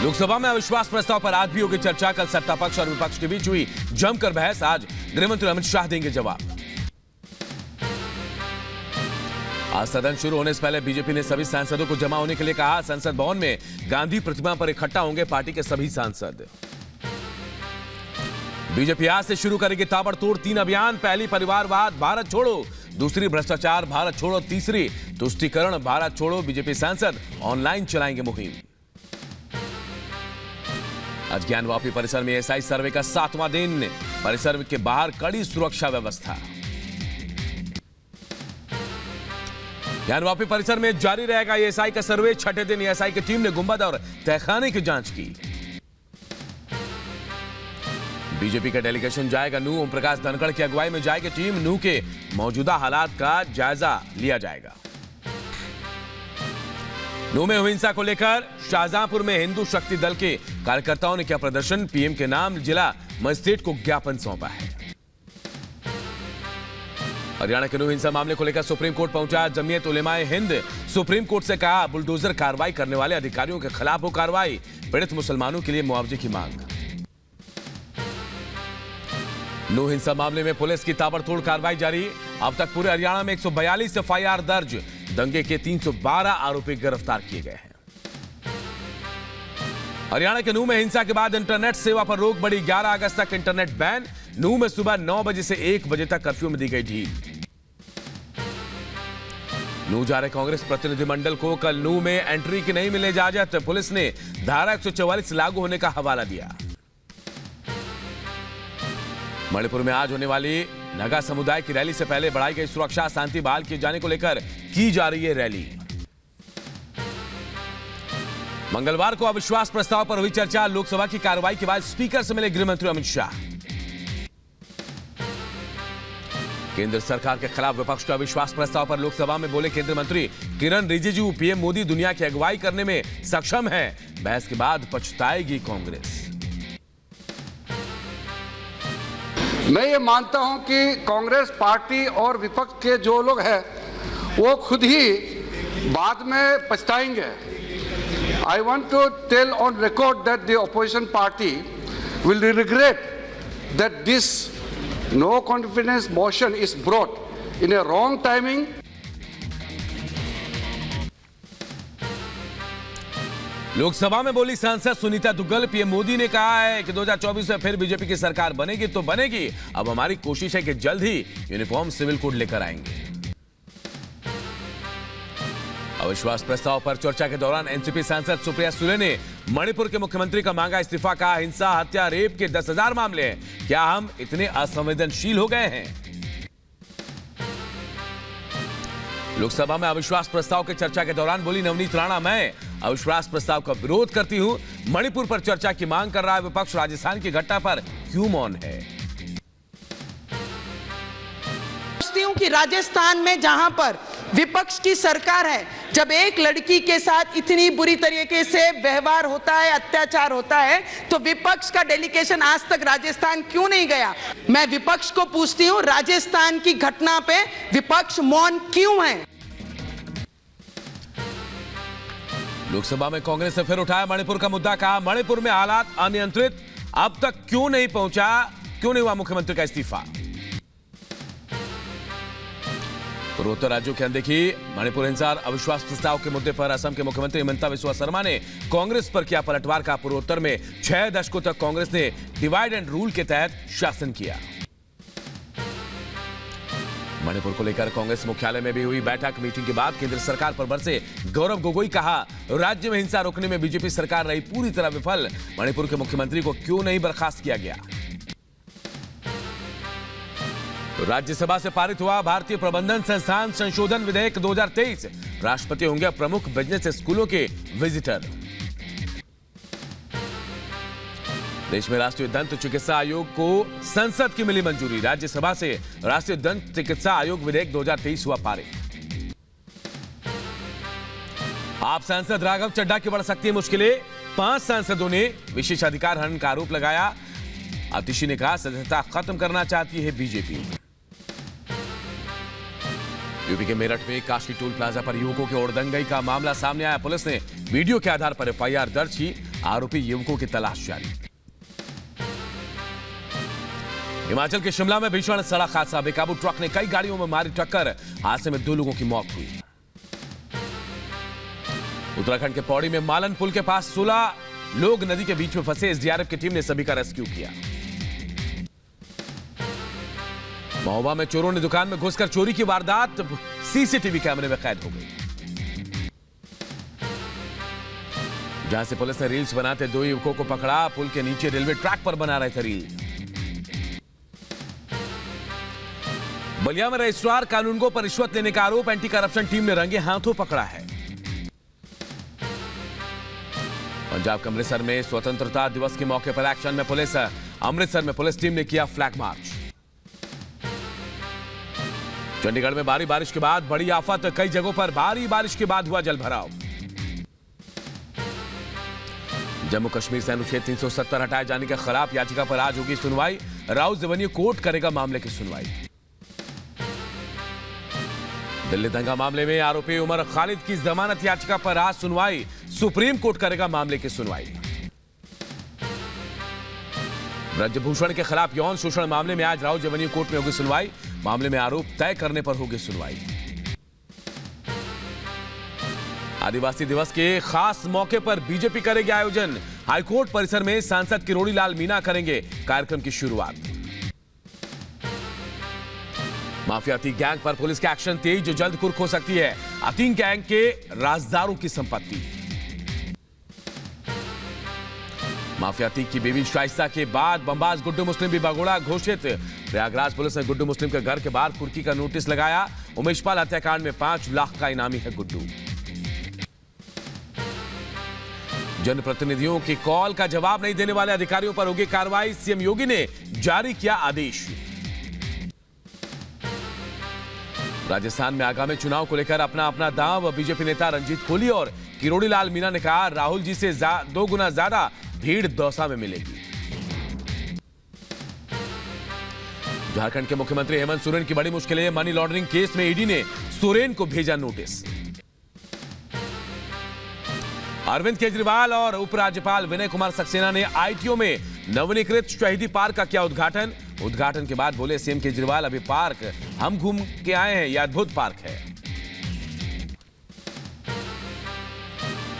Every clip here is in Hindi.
लोकसभा में अविश्वास प्रस्ताव पर आज भी होगी चर्चा। कल सत्ता पक्ष और विपक्ष के बीच हुई जमकर बहस। आज गृहमंत्री अमित शाह देंगे जवाब। आज सदन शुरू होने से पहले बीजेपी ने सभी सांसदों को जमा होने के लिए कहा। संसद भवन में गांधी प्रतिमा पर इकट्ठा होंगे पार्टी के सभी सांसद। बीजेपी आज से शुरू करेगी ताबड़तोड़ 3 अभियान। पहली परिवारवाद भारत छोड़ो, दूसरी भ्रष्टाचार भारत छोड़ो, तीसरी तुष्टीकरण भारत छोड़ो। बीजेपी सांसद ऑनलाइन चलाएंगे मुहिम। आज ज्ञानवापी परिसर में एसआई सर्वे का 7वां दिन। परिसर के बाहर कड़ी सुरक्षा व्यवस्था। ज्ञानवापी परिसर में जारी रहेगा एसआई का सर्वे। छठे दिन एसआई की टीम ने गुंबद और तहखाने की जांच की। बीजेपी का डेलीगेशन जाएगा नूह। ओम प्रकाश धनखड़ की अगुवाई में जाएगी टीम। नूह के मौजूदा हालात का जायजा लिया जाएगा। नूह में हुई हिंसा को लेकर शाहजहांपुर में हिंदू शक्ति दल के कार्यकर्ताओं ने किया प्रदर्शन। पीएम के नाम जिला मजिस्ट्रेट को ज्ञापन सौंपा है। हरियाणा के नूह हिंसा मामले को लेकर सुप्रीम कोर्ट पहुंचा जमीयत उलेमाए हिंद। सुप्रीम कोर्ट से कहा बुलडोजर कार्रवाई करने वाले अधिकारियों के खिलाफ हो कार्रवाई। पीड़ित मुसलमानों के लिए मुआवजे की मांग। नूह हिंसा मामले में पुलिस की ताबड़तोड़ कार्रवाई जारी। अब तक पूरे हरियाणा में 142 एफआईआर दर्ज। दंगे के 312 आरोपी गिरफ्तार किए गए हैं। हरियाणा के नूह में हिंसा के बाद इंटरनेट सेवा पर रोक बढ़ी। 11 अगस्त तक इंटरनेट बैन। नूह में सुबह 9 बजे से 1 बजे तक कर्फ्यू में दी गई ढील। नूह जा रहे कांग्रेस प्रतिनिधिमंडल को कल नूह में एंट्री की नहीं मिले इजाजत। पुलिस ने धारा 144 लागू होने का हवाला दिया। मणिपुर में आज होने वाली नगा समुदाय की रैली से पहले बढ़ाई गई सुरक्षा। शांति बहाल किए जाने को लेकर की जा रही है रैली। मंगलवार को अविश्वास प्रस्ताव पर हुई चर्चा। लोकसभा की कार्रवाई के बाद स्पीकर से मिले गृहमंत्री अमित शाह। केंद्र सरकार के खिलाफ विपक्ष के अविश्वास प्रस्ताव पर लोकसभा में बोले केंद्रीय मंत्री किरण रिजिजू। पीएम मोदी दुनिया की अगुवाई करने में सक्षम है। बहस के बाद पछताएगी कांग्रेस। मैं ये मानता हूं कि कांग्रेस पार्टी और विपक्ष के जो लोग हैं वो खुद ही बाद में पछताएंगे। I want to tell on record that the opposition party will regret that this no confidence motion is brought in a wrong timing. Lok Sabha में बोली सांसद सुनीता दुग्गल। पीएम मोदी ने कहा है कि 2024 में फिर बीजेपी की सरकार बनेगी तो बनेगी। अब हमारी कोशिश है कि जल्द ही यूनिफॉर्म सिविल कोड लेकर आएंगे। अविश्वास प्रस्ताव पर चर्चा के दौरान एनसीपी सांसद सुप्रिया सुले ने मणिपुर के मुख्यमंत्री का मांगा इस्तीफा। कहा हिंसा हत्या रेप के 10,000 मामले हैं। क्या हम इतने असंवेदनशील हो गए हैं? लोकसभा में अविश्वास प्रस्ताव की चर्चा के दौरान बोली नवनीत राणा, मैं अविश्वास प्रस्ताव का विरोध करती हूं। मणिपुर पर चर्चा की मांग कर रहा है विपक्ष। राजस्थान की घटना पर क्यों मौन है? कि राजस्थान में जहां पर विपक्ष की सरकार है, जब एक लड़की के साथ इतनी बुरी तरीके से व्यवहार होता है, अत्याचार होता है, तो विपक्ष का डेलीगेशन आज तक राजस्थान क्यों नहीं गया? मैं विपक्ष को पूछती हूं, राजस्थान की घटना पे विपक्ष मौन क्यों है? लोकसभा में कांग्रेस ने फिर उठाया मणिपुर का मुद्दा। कहा मणिपुर में हालात अनियंत्रित। अब तक क्यों नहीं पहुंचा, क्यों नहीं हुआ मुख्यमंत्री का इस्तीफा? पूर्वोत्तर राज्यों की अनदेखी। मणिपुर हिंसा और अविश्वास प्रस्ताव के मुद्दे पर असम के मुख्यमंत्री हिमंता बिस्वा शर्मा ने कांग्रेस पर किया पलटवार। का पूर्वोत्तर में 6 दशकों तक कांग्रेस ने डिवाइड एंड रूल के तहत शासन किया। मणिपुर को लेकर कांग्रेस मुख्यालय में भी हुई बैठक। मीटिंग के बाद केंद्र सरकार पर बरसे गौरव गोगोई। कहा राज्य में हिंसा रोकने में बीजेपी सरकार रही पूरी तरह विफल। मणिपुर के मुख्यमंत्री को क्यों नहीं बर्खास्त किया गया? राज्यसभा से पारित हुआ भारतीय प्रबंधन संस्थान संशोधन विधेयक 2023। राष्ट्रपति होंगे प्रमुख बिजनेस स्कूलों के विजिटर। देश में राष्ट्रीय दंत चिकित्सा आयोग को संसद की मिली मंजूरी। राज्यसभा से राष्ट्रीय दंत चिकित्सा आयोग विधेयक 2023 हुआ पारित। आप सांसद राघव चड्ढा की बढ़ सकती है मुश्किलें। 5 सांसदों ने विशेषाधिकार हनन का आरोप लगाया। आतिशी ने कहा सदस्यता खत्म करना चाहती है बीजेपी। यूपी के मेरठ में काशी टोल प्लाजा पर युवकों के उड़दंगई का मामला सामने आया। पुलिस ने वीडियो के आधार पर एफआईआर दर्ज की। आरोपी युवकों की तलाश जारी। हिमाचल के शिमला में भीषण सड़क हादसा, बेकाबू ट्रक ने कई गाड़ियों में मारी टक्कर, हादसे में 2 लोगों की मौत हुई। उत्तराखंड के पौड़ी में मालन पुल के पास 16 लोग नदी के बीच में फंसे, एसडीआरएफ की टीम ने सभी का रेस्क्यू किया। महोबा में चोरों ने दुकान में घुसकर चोरी की वारदात सीसीटीवी कैमरे में कैद हो गई, जहां से पुलिस ने रील्स बनाते 2 युवकों को पकड़ा। पुल के नीचे रेलवे ट्रैक पर बना रहे थे रील। बलिया में रजिस्ट्रार कानूनगो पर रिश्वत लेने का आरोप, एंटी करप्शन टीम ने रंगे हाथों पकड़ा है। पंजाब के अमृतसर में स्वतंत्रता दिवस के मौके पर एक्शन में पुलिस, अमृतसर में पुलिस टीम ने किया फ्लैग मार्च। चंडीगढ़ में भारी बारिश के बाद बड़ी आफत, कई जगहों पर भारी बारिश के बाद हुआ जलभराव। जम्मू कश्मीर से अनुच्छेद 370 हटाए जाने के खिलाफ याचिका पर आज होगी सुनवाई, राउज रेवेन्यू कोर्ट करेगा मामले की सुनवाई। दिल्ली दंगा मामले में आरोपी उमर खालिद की जमानत याचिका पर आज सुनवाई, सुप्रीम कोर्ट करेगा मामले की सुनवाई। ब्रजभूषण के खिलाफ यौन शोषण मामले में आज राउज रेवेन्यू कोर्ट में होगी सुनवाई, मामले में आरोप तय करने पर होगी सुनवाई। आदिवासी दिवस के खास मौके पर बीजेपी करेगी आयोजन, हाईकोर्ट परिसर में सांसद किरोड़ी लाल मीणा करेंगे कार्यक्रम की शुरुआत। माफियाती गैंग पर पुलिस का एक्शन तेज, जो जल्द कुर्क हो सकती है अतीन गैंग के राजदारों की संपत्ति। माफियाती की बेबी शाइस्ता के बाद बमबाज गुड्डू मुस्लिम भी भगोड़ा घोषित। प्रयागराज पुलिस ने गुड्डू मुस्लिम के घर के बाहर कुर्की का नोटिस लगाया। उमेशपाल हत्याकांड में 5 लाख का इनामी है गुड्डू। जनप्रतिनिधियों की कॉल का जवाब नहीं देने वाले अधिकारियों पर होगी कार्रवाई, सीएम योगी ने जारी किया आदेश। राजस्थान में आगामी चुनाव को लेकर अपना दांव, बीजेपी नेता रंजीत कोहली और किरोड़ी लाल मीणा ने कहा राहुल जी से 2 गुना ज्यादा भीड़ दौसा में मिलेगी। झारखंड के मुख्यमंत्री हेमंत सोरेन की बड़ी मुश्किलें, मनी लॉन्ड्रिंग केस में ईडी ने सोरेन को भेजा नोटिस। अरविंद केजरीवाल और उपराज्यपाल विनय कुमार सक्सेना ने आईटीओ में नवनीकृत शहीदी पार्क का किया उद्घाटन के बाद बोले सीएम केजरीवाल, अभी पार्क हम घूम के आए हैं, यह अद्भुत पार्क है।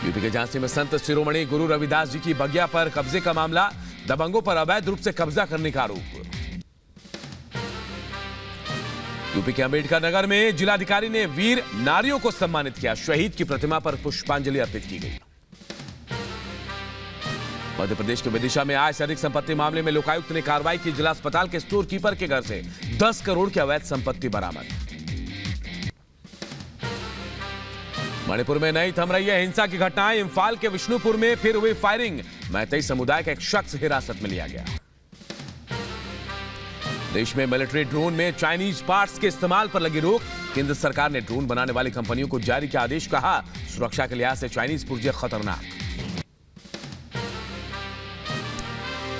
यूपी के झांसी में संत शिरोमणि गुरु रविदास जी की बगिया पर कब्जे का मामला, दबंगों पर अवैध रूप से कब्जा करने का आरोप। यूपी के अंबेडकर नगर में जिलाधिकारी ने वीर नारियों को सम्मानित किया, शहीद की प्रतिमा पर पुष्पांजलि अर्पित की गई। मध्य प्रदेश के विदिशा में आय से अधिक संपत्ति मामले में लोकायुक्त ने कार्रवाई की, जिला अस्पताल के स्टोर कीपर के घर से 10 करोड़ की अवैध संपत्ति बरामद। मणिपुर में नहीं थम रही है हिंसा की घटनाएं, इंफाल के विष्णुपुर में फिर हुई फायरिंग, मैतेई समुदाय का एक शख्स हिरासत में लिया गया। देश में मिलिट्री ड्रोन में चाइनीज पार्ट्स के इस्तेमाल पर लगी रोक, केंद्र सरकार ने ड्रोन बनाने वाली कंपनियों को जारी किया आदेश, कहा सुरक्षा के लिहाज से चाइनीज पुर्जे खतरनाक।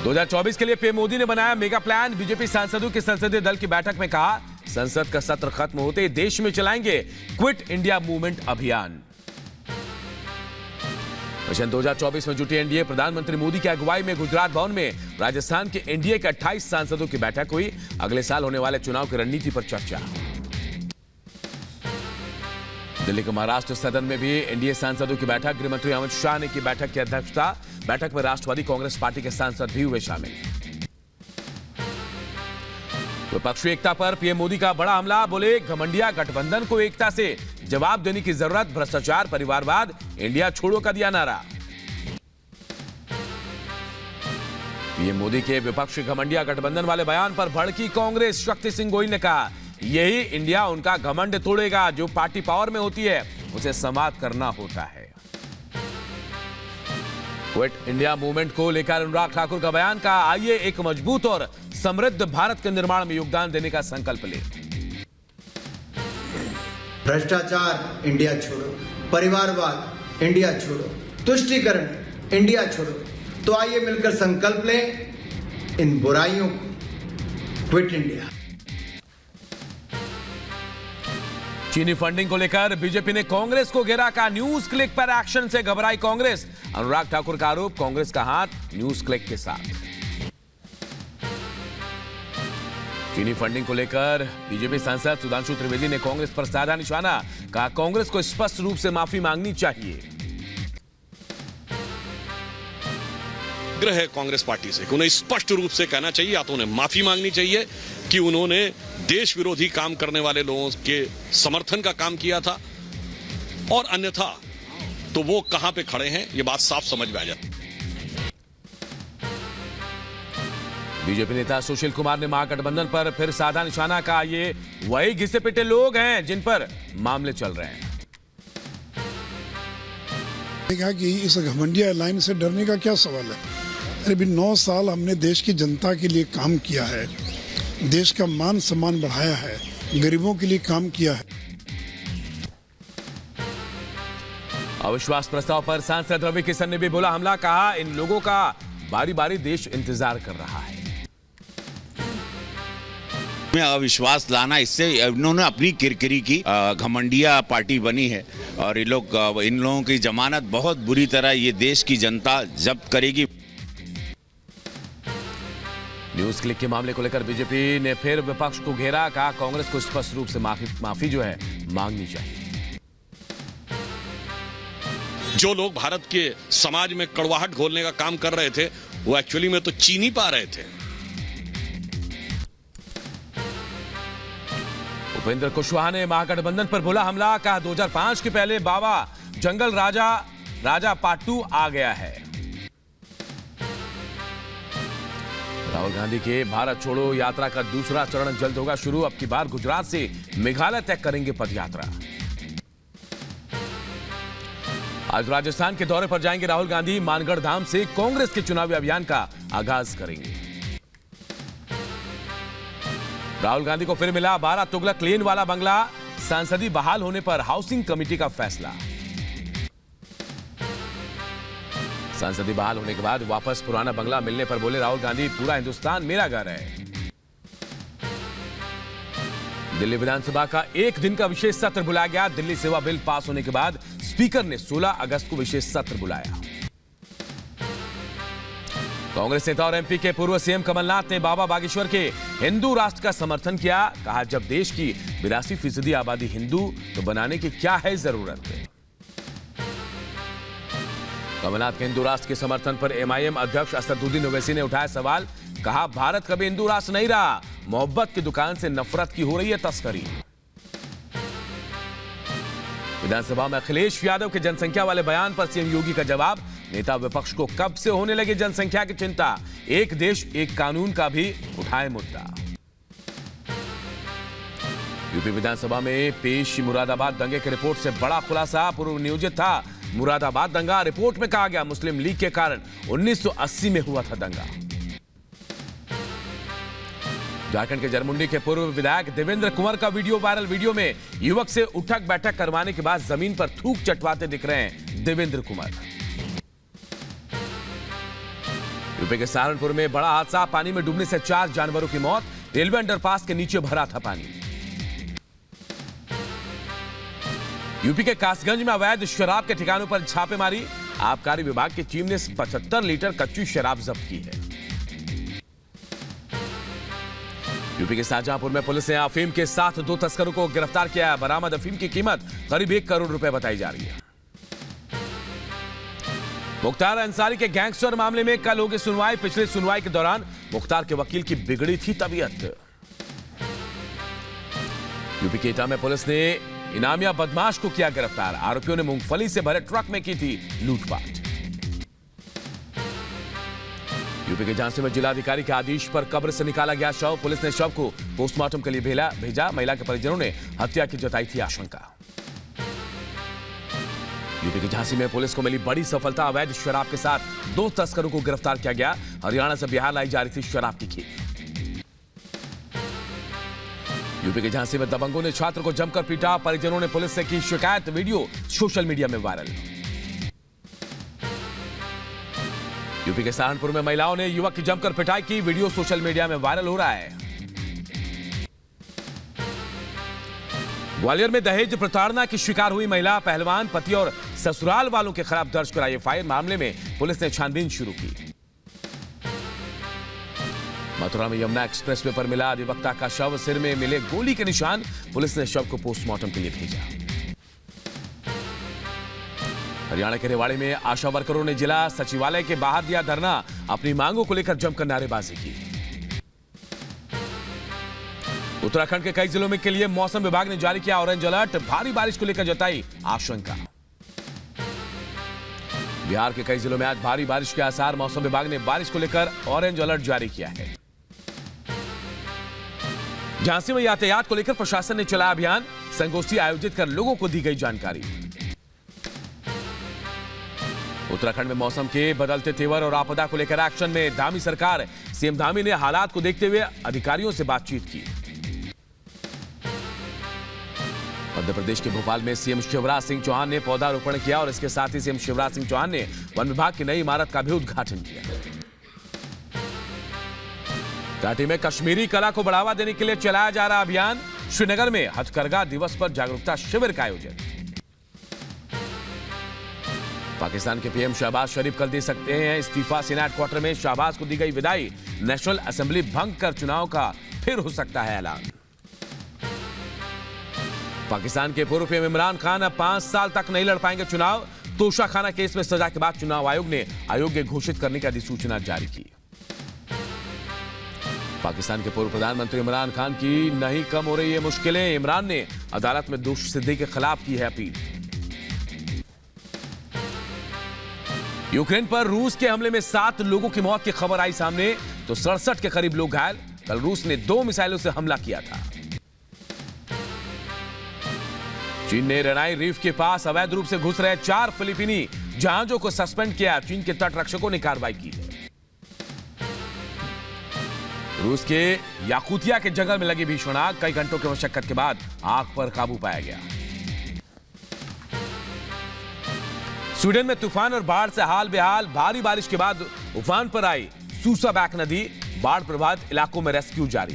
2024 के लिए पीएम मोदी ने बनाया मेगा प्लान, बीजेपी सांसदों की संसदीय दल की बैठक में कहा संसद का सत्र खत्म होते ही देश में चलाएंगे क्विट इंडिया मूवमेंट अभियान। मिशन 2024 में जुटी एनडीए, प्रधानमंत्री मोदी की अगुवाई में गुजरात भवन में राजस्थान के एनडीए के 28 सांसदों की बैठक हुई, अगले साल होने वाले चुनाव की रणनीति पर चर्चा। दिल्ली के महाराष्ट्र सदन में भी एनडीए सांसदों की बैठक, गृहमंत्री अमित शाह ने की बैठक की अध्यक्षता, बैठक में राष्ट्रवादी कांग्रेस पार्टी के सांसद भी हुए शामिल। विपक्षी एकता पर पीएम मोदी का बड़ा हमला, बोले घमंडिया गठबंधन को एकता से जवाब देने की जरूरत, भ्रष्टाचार, परिवारवाद, इंडिया छोड़ो का दिया नारा। पीएम मोदी के विपक्षी घमंडिया गठबंधन वाले बयान पर भड़की कांग्रेस, शक्ति सिंह गोहिल ने कहा यही इंडिया उनका घमंड तोड़ेगा, जो पार्टी पावर में होती है उसे समाप्त करना होता है। क्विट इंडिया मूवमेंट को लेकर अनुराग ठाकुर का बयान, का आइए एक मजबूत और समृद्ध भारत के निर्माण में योगदान देने का संकल्प ले। भ्रष्टाचार इंडिया छोड़ो, परिवारवाद इंडिया छोड़ो, तुष्टीकरण इंडिया छोड़ो, तो आइए मिलकर संकल्प लें इन बुराइयों को क्विट इंडिया। चीनी फंडिंग को लेकर बीजेपी ने कांग्रेस को घेरा, का न्यूज क्लिक पर एक्शन से घबराई कांग्रेस। अनुराग ठाकुर का आरोप, कांग्रेस का हाथ न्यूज क्लिक के साथ। चीनी फंडिंग को लेकर बीजेपी सांसद सुधांशु त्रिवेदी ने कांग्रेस पर साधा निशाना, कहा कांग्रेस को स्पष्ट रूप से माफी मांगनी चाहिए। आग्रह है कांग्रेस पार्टी से कि उन्हें स्पष्ट रूप से कहना चाहिए, या तो उन्हें माफी मांगनी चाहिए कि उन्होंने देश विरोधी काम करने वाले लोगों के समर्थन का काम किया था, और अन्यथा तो वो कहां पे खड़े हैं ये बात साफ समझ में आ जाती। बीजेपी नेता सुशील कुमार ने महागठबंधन पर फिर साधा निशाना, कहा ये वही घिसे पिटे लोग हैं जिन पर मामले चल रहे हैं। कहा कि इस घमंडिया अलायंस से डरने का क्या सवाल है। अरे भी 9 साल हमने देश की जनता के लिए काम किया है, देश का मान सम्मान बढ़ाया है, गरीबों के लिए काम किया है। अविश्वास प्रस्ताव पर सांसद रवि किशन ने भी बोला हमला, कहा इन लोगों का बारी बारी देश इंतजार कर रहा है। में अविश्वास लाना, इससे इन्होंने अपनी किरकिरी की घमंडिया पार्टी बनी है, और इन लोगों की जमानत बहुत बुरी तरह ये देश की जनता जब्त करेगी। न्यूज क्लिक के मामले को लेकर बीजेपी ने फिर विपक्ष को घेरा, कहा कांग्रेस को स्पष्ट रूप से माफी जो है मांगनी चाहिए। जो लोग भारत के समाज में कड़वाहट घोलने का काम कर रहे थे, वो एक्चुअली में तो चीनी पा रहे थे। उपेंद्र कुशवाहा ने महागठबंधन पर बोला हमला, कहा 2005 के पहले बाबा जंगल राजा पाटू आ गया है। राहुल गांधी के भारत छोड़ो यात्रा का दूसरा चरण जल्द होगा शुरू, अब की बार गुजरात से मेघालय तक करेंगे पदयात्रा। आज राजस्थान के दौरे पर जाएंगे राहुल गांधी, मानगढ़ धाम से कांग्रेस के चुनावी अभियान का आगाज करेंगे। राहुल गांधी को फिर मिला 12 तुगलक लेन वाला बंगला, सांसदी बहाल होने पर हाउसिंग कमेटी का फैसला। सांसदी बहाल होने के बाद वापस पुराना बंगला मिलने पर बोले राहुल गांधी, पूरा हिंदुस्तान मेरा घर है। दिल्ली विधानसभा का एक दिन का विशेष सत्र बुलाया गया। दिल्ली सेवा बिल पास होने के बाद स्पीकर ने 16 अगस्त को विशेष सत्र बुलाया। कांग्रेस नेता और एमपी के पूर्व सीएम कमलनाथ ने बाबा बागेश्वर के हिंदू राष्ट्र का समर्थन किया, कहा जब देश की 82% आबादी हिंदू तो बनाने की क्या है जरूरत। कमलनाथ के हिंदू राष्ट्र के समर्थन पर एमआईएम अध्यक्ष असदुद्दीन ओवैसी ने उठाया सवाल, कहा भारत कभी हिंदू राष्ट्र नहीं रहा, मोहब्बत की दुकान से नफरत की हो रही है तस्करी। विधानसभा में अखिलेश यादव के जनसंख्या वाले बयान पर सीएम योगी का जवाब, नेता विपक्ष को कब से होने लगी जनसंख्या की चिंता, एक देश एक कानून का भी उठाए मुद्दा। यूपी विधानसभा में पेश मुरादाबाद दंगे की रिपोर्ट से बड़ा खुलासा, पूर्व नियोजित था मुरादाबाद दंगा। रिपोर्ट में कहा गया मुस्लिम लीग के कारण 1980 में हुआ था दंगा। झारखंड के जरमुंडी के पूर्व विधायक देवेंद्र कुंवर का वीडियो वायरल। वीडियो में युवक से उठक बैठक करवाने के बाद जमीन पर थूक चटवाते दिख रहे हैं देवेंद्र कुंवर। यूपी के सहारनपुर में बड़ा हादसा, पानी में डूबने से 4 जानवरों की मौत, रेलवे अंडरपास के नीचे भरा था पानी। यूपी के कासगंज में अवैध शराब के ठिकानों पर छापेमारी, आबकारी विभाग की टीम ने 75 लीटर कच्ची शराब जब्त की है। यूपी के शाहजहांपुर में पुलिस ने अफीम के साथ 2 तस्करों को गिरफ्तार किया है। बरामद अफीम की कीमत करीब 1 करोड़ रुपए बताई जा रही है। मुख्तार अंसारी के गैंगस्टर मामले में कल होगी सुनवाई। पिछली सुनवाई के दौरान मुख्तार के वकील की बिगड़ी थी तबीयत। यूपी के एटा में पुलिस ने इनामिया बदमाश को किया गिरफ्तार। आरोपियों ने मूंगफली से भरे ट्रक में की थी लूटपाट। यूपी के झांसी में जिलाधिकारी के आदेश पर कब्र से निकाला गया शव। पुलिस ने शव को पोस्टमार्टम के लिए भेजा। महिला के परिजनों ने हत्या की जताई थी आशंका। यूपी के झांसी में पुलिस को मिली बड़ी सफलता। अवैध शराब के साथ 2 तस्करों को गिरफ्तार किया गया। हरियाणा से बिहार लाई जा रही थी शराब की खेप। यूपी के झांसी में दबंगों ने छात्र को जमकर पीटा। परिजनों ने पुलिस से की शिकायत। वीडियो सोशल मीडिया में वायरल। यूपी के सहारनपुर में महिलाओं ने युवक की जमकर पिटाई की। वीडियो सोशल मीडिया में वायरल हो रहा है। ग्वालियर में दहेज प्रताड़ना की शिकार हुई महिला पहलवान पति और ससुराल वालों के खिलाफ दर्ज कराई एफआईआर। मामले में पुलिस ने छानबीन शुरू की। मथुरा में यमुना एक्सप्रेसवे पर मिला अधिवक्ता का शव, सिर में मिले गोली के निशान। पुलिस ने शव को पोस्टमार्टम के लिए भेजा। हरियाणा के रेवाड़ी में आशा वर्करों ने जिला सचिवालय के बाहर दिया धरना, अपनी मांगों को लेकर जमकर नारेबाजी की। उत्तराखंड के कई जिलों में के लिए मौसम विभाग ने जारी किया ऑरेंज अलर्ट, भारी बारिश को लेकर जताई आशंका। बिहार के कई जिलों में आज भारी बारिश के आसार, मौसम विभाग ने बारिश को लेकर ऑरेंज अलर्ट जारी किया है। झांसी में यातायात को लेकर प्रशासन ने चलाया अभियान, संगोष्ठी आयोजित कर लोगों को दी गई जानकारी। उत्तराखंड में मौसम के बदलते तेवर और आपदा को लेकर एक्शन में धामी सरकार। सीएम धामी ने हालात को देखते हुए अधिकारियों से बातचीत की। मध्य प्रदेश के भोपाल में सीएम शिवराज सिंह चौहान ने पौधारोपण किया और इसके साथ ही सीएम शिवराज सिंह चौहान ने वन विभाग की नई इमारत का भी उद्घाटन किया। घाटी में कश्मीरी कला को बढ़ावा देने के लिए चलाया जा रहा अभियान। श्रीनगर में हथकरघा दिवस पर जागरूकता शिविर का आयोजन। पाकिस्तान के पीएम शहबाज शरीफ कल दे सकते हैं इस्तीफा, सेनेट क्वार्टर में शहबाज को दी गई विदाई। नेशनल असेंबली भंग कर चुनाव का फिर हो सकता है ऐलान। पाकिस्तान के पूर्व पीएम इमरान खान अब 5 साल तक नहीं लड़ पाएंगे चुनाव। तोशाखाना केस में सजा के बाद चुनाव आयोग ने अयोग्य घोषित करने की अधिसूचना जारी की। पाकिस्तान के पूर्व प्रधानमंत्री इमरान खान की नहीं कम हो रही है मुश्किलें। इमरान ने अदालत में दोषी सिद्दीकी के खिलाफ की है अपील। यूक्रेन पर रूस के हमले में 7 लोगों की मौत की खबर आई सामने, तो 67 के करीब लोग घायल। कल रूस ने 2 मिसाइलों से हमला किया था। चीन ने रेनाई रीफ के पास अवैध रूप से घुस रहे 4 फिलीपीनी जहाजों को सस्पेंड किया। चीन के तट रक्षकों ने कार्रवाई की है। रूस के याकुतिया के जंगल में लगी भीषण आग, कई घंटों की मशक्कत के बाद आग पर काबू पाया गया। स्वीडन में तूफान और बाढ़ से हाल बेहाल, भारी बारिश के बाद उफान पर आई सूसाबैक नदी। बाढ़ प्रभावित इलाकों में रेस्क्यू जारी।